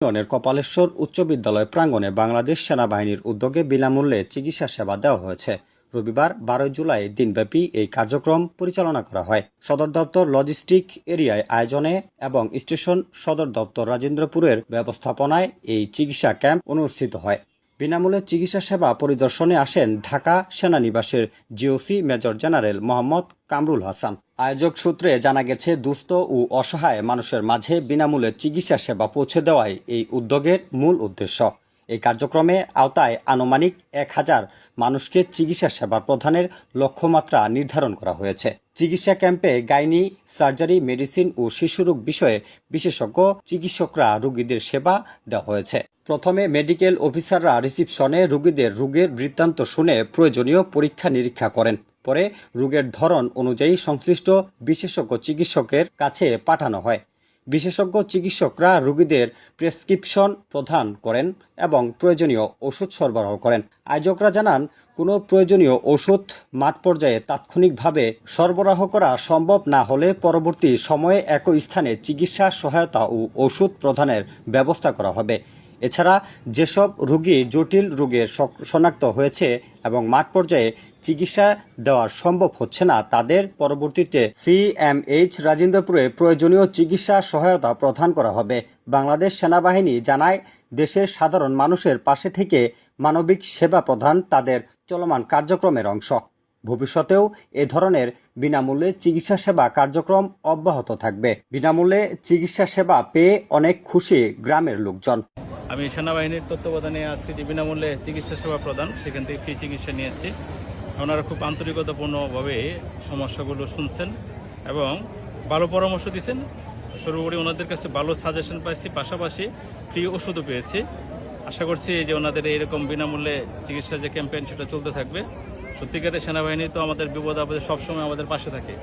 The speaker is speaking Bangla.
ইউনিয়নের কপালেশ্বর উচ্চ বিদ্যালয় প্রাঙ্গণে বাংলাদেশ সেনাবাহিনীর উদ্যোগে বিনামূল্যে চিকিৎসা সেবা দেওয়া হয়েছে। রবিবার 12 জুলাই দিনব্যাপী এই কার্যক্রম পরিচালনা করা হয় সদর দপ্তর লজিস্টিক এরিয়ায় আয়োজনে এবং স্টেশন সদর দপ্তর রাজেন্দ্রপুরের ব্যবস্থাপনায় এই চিকিৎসা ক্যাম্প অনুষ্ঠিত হয়। বিনামূল্যে চিকিৎসা সেবা পরিদর্শনে আসেন ঢাকা সেনানিবাসের GOC major general Mohammad Kamrul Hasan. আয়োজক সূত্রে জানা গেছে, দুস্থ ও অসহায় মানুষের মাঝে বিনামূল্যে চিকিৎসা সেবা পৌঁছে দেওয়াই এই উদ্যোগের মূল উদ্দেশ্য। এই কার্যক্রমের আওতায় আনুমানিক 1000 মানুষকে চিকিৎসা সেবা প্রদানের লক্ষ্যমাত্রা নির্ধারণ করা হয়েছে। চিকিৎসা ক্যাম্পে গাইনি, সার্জারি, মেডিসিন ও শিশুরোগ বিষয়ে বিশেষজ্ঞ চিকিৎসকরা রোগীদের সেবা দেওয়া হয়েছে। প্রথমে মেডিকেল অফিসাররা রিসিপশনে রোগীদের রোগের বৃত্তান্ত শুনে প্রয়োজনীয় পরীক্ষা নিরীক্ষা করেন। পরে রোগের ধরন অনুযায়ী সংশ্লিষ্ট বিশেষজ্ঞ চিকিৎসকের কাছে পাঠানো হয়। বিশেষজ্ঞ চিকিৎসকরা রোগীদের প্রেসক্রিপশন প্রদান করেন এবং প্রয়োজনীয় ওষুধ সরবরাহ করেন। আয়োজকরা জানান, কোনো প্রয়োজনীয় ওষুধ মাঠ পর্যায়ে তাৎক্ষণিকভাবে সরবরাহ করা সম্ভব না হলে পরবর্তী সময়ে একই স্থানে চিকিৎসা সহায়তা ও ওষুধ প্রদানের ব্যবস্থা করা হবে। এছাড়া যেসব রোগী জটিল রোগে শনাক্ত হয়েছে এবং মাঠ পর্যায়ে চিকিৎসা দেওয়া সম্ভব হচ্ছে না, তাদের পরবর্তীতে সিএমএইচ রাজেন্দ্রপুরে প্রয়োজনীয় চিকিৎসা সহায়তা প্রদান করা হবে। বাংলাদেশ সেনাবাহিনী জানায়, দেশের সাধারণ মানুষের পাশে থেকে মানবিক সেবা প্রদান তাদের চলমান কার্যক্রমের অংশ। ভবিষ্যতেও এ ধরনের বিনামূল্যে চিকিৎসা সেবা কার্যক্রম অব্যাহত থাকবে। বিনামূল্যে চিকিৎসা সেবা পেয়ে অনেক খুশি গ্রামের লোকজন। আমি সেনাবাহিনীর তত্ত্বাবধানে আজকে যে বিনামূল্যে চিকিৎসা সেবা প্রদান, সেখান থেকে ফ্রি চিকিৎসা নিয়েছি। ওনারা খুব আন্তরিকতাপূর্ণভাবে সমস্যাগুলো শুনছেন এবং ভালো পরামর্শ দিচ্ছেন। সর্বোপরি ওনাদের কাছে ভালো সাজেশন পাইছি, পাশাপাশি ফ্রি ওষুধও পেয়েছি। আশা করছি যে ওনাদের এইরকম বিনামূল্যে চিকিৎসা যে ক্যাম্পেইন, সেটা চলতে থাকবে। সত্যিকারের সেনাবাহিনী তো আমাদের বিপদ আপদে সবসময় আমাদের পাশে থাকে।